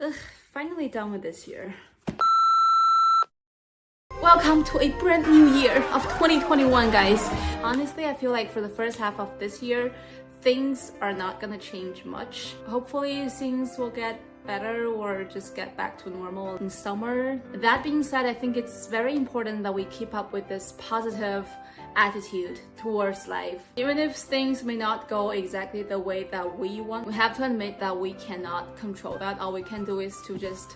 Ugh, finally done with this year. Welcome to a brand new year of 2021, guys. Honestly, I feel like for the first half of this year, things are not gonna change much. Hopefully, things will get better or just get back to normal in summer. That being said, I think it's very important that we keep up with this positive attitude towards life. Even if things may not go exactly the way that we want, we have to admit that we cannot control that. All we can do is to just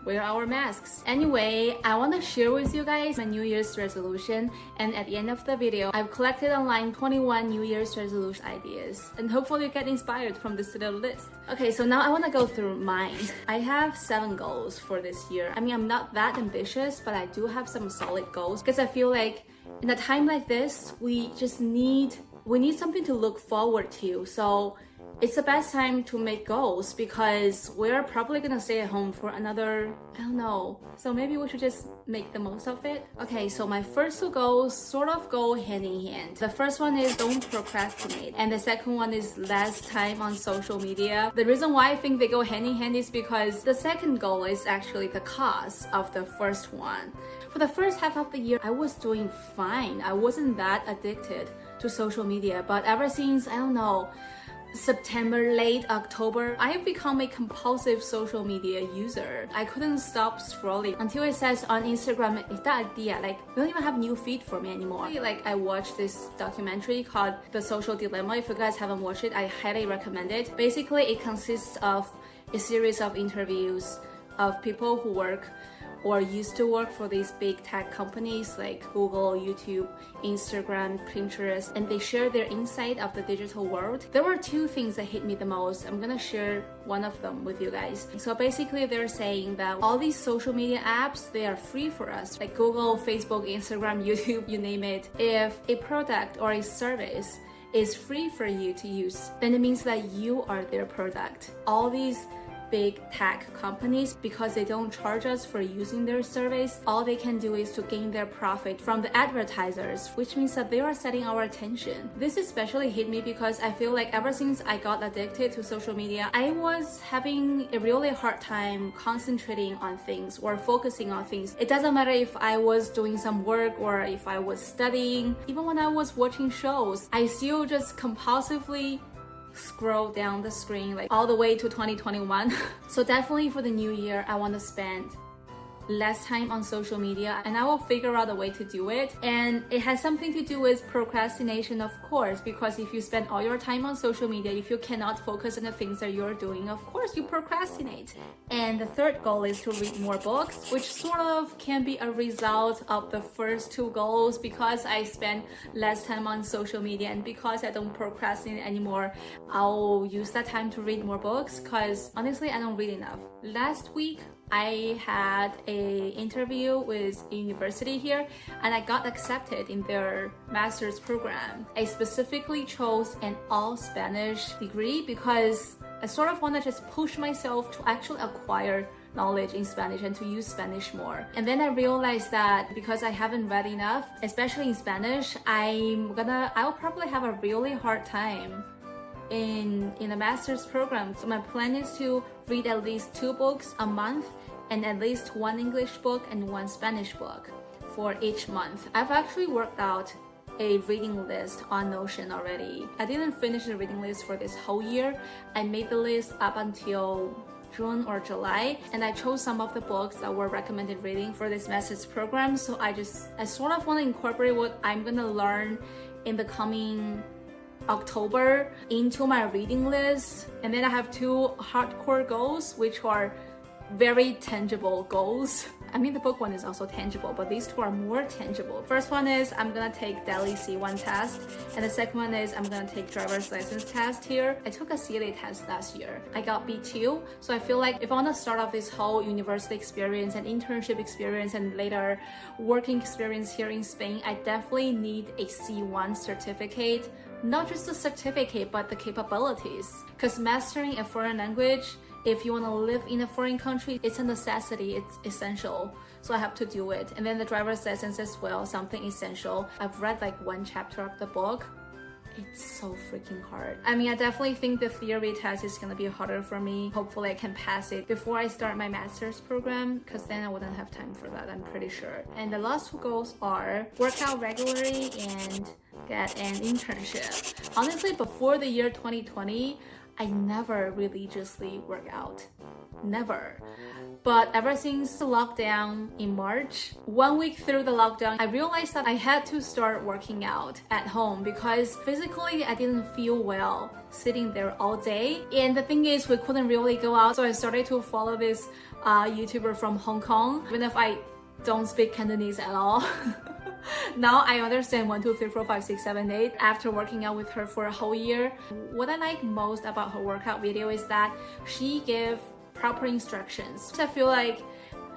wear our masks. Anyway, I want to share with you guys my New Year's resolution, and at the end of the video, I've collected online 21 New Year's resolution ideas, and hopefully you get inspired from this little list. Okay, so now I want to go through mine. I have 7 goals for this year. I mean, I'm not that ambitious, but I do have some solid goals because I feel like in a time like this, we need something to look forward to. So it's the best time to make goals because we're probably gonna stay at home for another, I don't know. So maybe we should just make the most of it. Okay, so my first 2 goals sort of go hand in hand. The first one is don't procrastinate, and the second one is less time on social media. The reason why I think they go hand in hand is because the second goal is actually the cause of the first one. For the first half of the year, I was doing fine. I wasn't that addicted to social media, but ever since, I don't know, September, late October, I have become a compulsive social media user. I couldn't stop scrolling until it says on Instagram, Idea, like, we don't even have new feed for me anymore. Like, I watched this documentary called The Social Dilemma. If you guys haven't watched it, I highly recommend it. Basically, it consists of a series of interviews of people who work or used to work for these big tech companies like Google, YouTube, Instagram, Pinterest, and they share their insight of the digital world. There were 2 things that hit me the most. I'm gonna share one of them with you guys. So basically they're saying that all these social media apps, they are free for us, like Google, Facebook, Instagram, YouTube, you name it. If a product or a service is free for you to use, then it means that you are their product. All these big tech companies, because they don't charge us for using their service, all they can do is to gain their profit from the advertisers, which means that they are setting our attention. This especially hit me because I feel like ever since I got addicted to social media, I was having a really hard time concentrating on things or focusing on things. It doesn't matter if I was doing some work or if I was studying, even when I was watching shows, I still just compulsively scroll down the screen like all the way to 2021. So definitely for the new year, I want to spend less time on social media, and I will figure out a way to do it. And it has something to do with procrastination, of course, because if you spend all your time on social media, if you cannot focus on the things that you're doing, of course you procrastinate. And the third goal is to read more books, which sort of can be a result of the first 2 goals. Because I spend less time on social media and because I don't procrastinate anymore, I'll use that time to read more books because honestly I don't read enough. Last week I had an interview with a university here and I got accepted in their master's program. I specifically chose an all Spanish degree because I sort of want to just push myself to actually acquire knowledge in Spanish and to use Spanish more. And then I realized that because I haven't read enough, especially in Spanish, I'll probably have a really hard time in a master's program. So my plan is to read at least 2 books a month and at least 1 English book and 1 Spanish book for each month. I've actually worked out a reading list on Notion already. I didn't finish the reading list for this whole year. I made the list up until June or July, and I chose some of the books that were recommended reading for this master's program. So I sort of want to incorporate what I'm gonna learn in the coming October into my reading list. And then I have 2 hardcore goals, which are very tangible goals. I mean, the book one is also tangible, but these 2 are more tangible. First one is I'm gonna take Delhi C1 test, and the second one is I'm gonna take driver's license test here. I took a CLA test last year. I got B2, so I feel like if I want to start off this whole university experience and internship experience and later working experience here in Spain, I definitely need a C1 certificate. Not just the certificate, but the capabilities. Because mastering a foreign language, if you want to live in a foreign country, it's a necessity, it's essential. So I have to do it. And then the driver's license as well, something essential. I've read like 1 chapter of the book it's so freaking hard. I mean, I definitely think the theory test is gonna be harder for me. Hopefully I can pass it before I start my master's program, because then I wouldn't have time for that, I'm pretty sure. And the last two goals are work out regularly and get an internship. Honestly, before the year 2020, I never religiously work out. Never. But ever since the lockdown in March, 1 week through the lockdown, I realized that I had to start working out at home because physically I didn't feel well sitting there all day. And the thing is, we couldn't really go out, so I started to follow this YouTuber from Hong Kong, even if I don't speak Cantonese at all. Now I understand 1, 2, 3, 4, 5, 6, 7, 8 after working out with her for a whole year. What I like most about her workout video is that she gave proper instructions. I feel like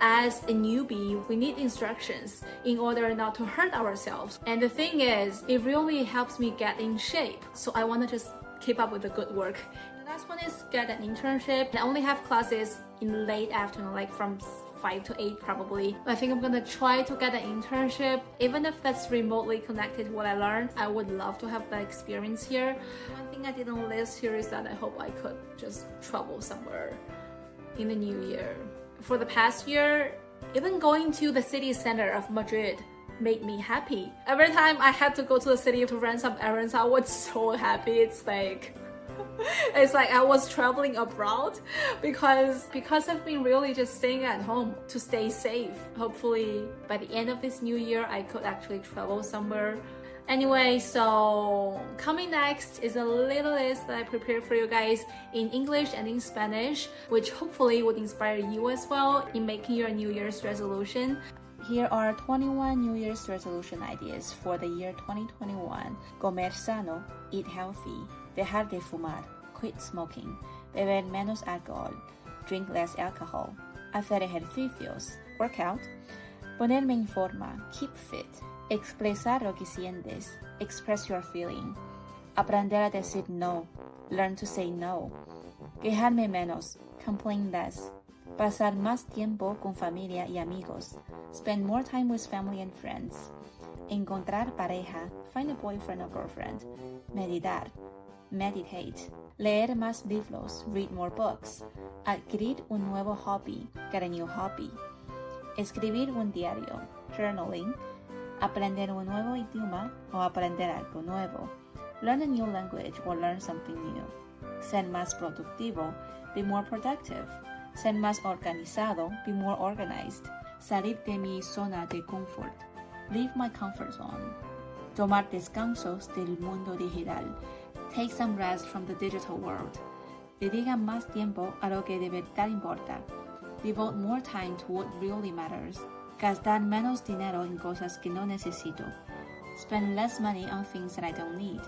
as a newbie, we need instructions in order not to hurt ourselves. And the thing is, it really helps me get in shape. So I want to just keep up with the good work. The last one is get an internship. I only have classes in late afternoon, like from 5 to 8 probably. I think I'm gonna try to get an internship, even if that's remotely connected to what I learned. I would love to have that experience here. One thing I didn't list here is that I hope I could just travel somewhere in the new year. For the past year, even going to the city center of Madrid made me happy. Every time I had to go to the city to run some errands, I was so happy. It's like I was traveling abroad because I've been really just staying at home to stay safe. Hopefully by the end of this new year, I could actually travel somewhere. Anyway, so coming next is a little list that I prepared for you guys in English and in Spanish, which hopefully would inspire you as well in making your New Year's resolution. Here are 21 New Year's resolution ideas for the year 2021. Comer sano, eat healthy, dejar de fumar, quit smoking, beber menos alcohol, drink less alcohol, hacer ejercicios, work out, ponerme en forma, keep fit, expresar lo que sientes, express your feeling, aprender a decir no, learn to say no, quejarme menos, complain less, pasar más tiempo con familia y amigos, spend more time with family and friends, encontrar pareja, find a boyfriend or girlfriend, meditar, meditate, leer más libros, read more books, adquirir un nuevo hobby, get a new hobby, escribir un diario, journaling, aprender un nuevo idioma o aprender algo nuevo, learn a new language or learn something new, ser más productivo, be more productive, ser más organizado, be more organized, salir de mi zona de confort, leave my comfort zone, tomar descansos del mundo digital, take some rest from the digital world, dedica más tiempo a lo que de verdad importa, devote more time to what really matters, gastar menos dinero en cosas que no necesito, spend less money on things that I don't need.